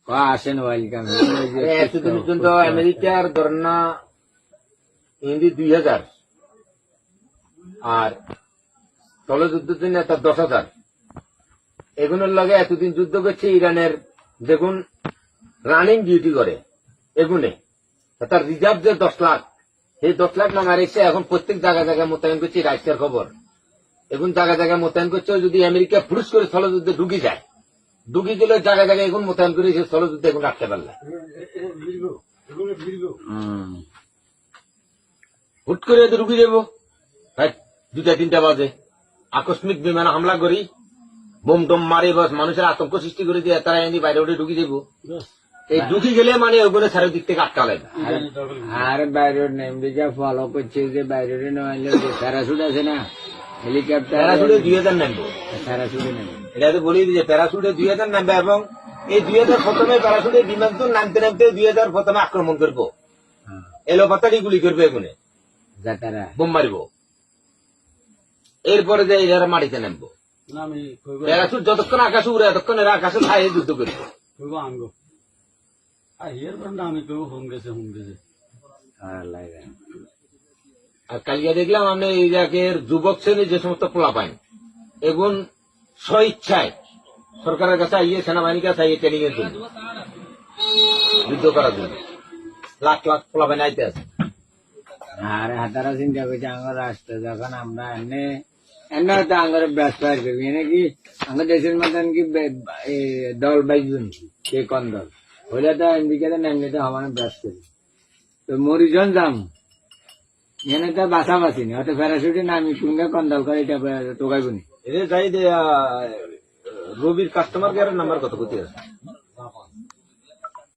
আসেন ওয়েলকাম। এতদিন পর্যন্ত আমেরিকার ধরনা হিন্দি 2000 আর স্থলযুদ্ধের জন্য তার 10,000। এগুলোর লগে এতদিন যুদ্ধ করছে ইরানের দেখুন রানিং ডিউটি করে এগুনে তার রিজার্ভ যে 10 লাখ, সেই 10 লাখ নামার এসে এখন প্রত্যেক জায়গায় জায়গায় মোতায়েন করছে। রাষ্ট্রের খবর এখন জায়গায় জায়গায় মোতায়েন করছে। যদি আমেরিকা ফুরুস করে স্থলযুদ্ধে ঢুকি যায়, ঢুকি গেলে জায়গায় জায়গায় এখন মোতায়েন করে সে স্থলযুদ্ধে এখন রাখতে পারলে হুট করে ঢুকি যাবো 2টা-3টা বাজে আকস্মিক বিমান হামলা করি, বোম টোম মারি, বাস মানুষের আতঙ্ক সৃষ্টি করে দিয়ে তারা এনে বাইরে উঠে ঢুকি যাবো। এই ঢুকি গেলে মানে ওগুলো চারিদিক থেকে আটকালে আর বাইরে আমেরিকা ফলো করছে যে বাইরে নইলে প্যারাশুট আছে না, হেলিকপ্টার প্যারাশুটে 2000 নামবো। প্যারাশুটে নেবে। এটা তো বলি যে প্যারাশুটে 2000 নামবে এবং এই 2000 প্রথমে প্যারাশুটে বিমান তো নামতে নামতে 2000 প্রথমে আক্রমণ করবো, এলো পাতাড়ি গুলি করবে, এগুনে যাতারা বোম মারিব, এরপরে যে এরা মাটিতে নামবো। প্যারাশুট যতক্ষণ আকাশে উড়ে ততক্ষণ এরা আকাশে ছায়ে যুদ্ধ করবো। আর কালিয়া দেখলাম আমি এই জায়গার যুবক শ্রেণীর যে সমস্ত পোলা পাইন এখন স্ব ইচ্ছায় সরকারের কাছে আইয়ে সেনাবাহিনীর কাছে আইয়ে ট্রেনিং এর জন্য যুদ্ধ করার জন্য লাখ লাখ পোলা পাইন আইতে আছে। আর হাতারা চিন্তা করছে আমার রাষ্ট্র যখন আমরা এনে এনে তো আমার ব্যস্ত আর করবি নাকি আমার দেশের মতন কি দল বাইজুন কে কোন দল হলে তো আমেরিকাতে নামলে তো আমার ব্যস্ত করি তো মরিজন যাম এনে তো বাসা বাসিনি হয়তো প্যারাশুটে নামি কোনটা কোন দল করে এটা টোকাইবনি। এদের যাই রবির কাস্টমার কেয়ারের নাম্বার কত কোথায় আছে?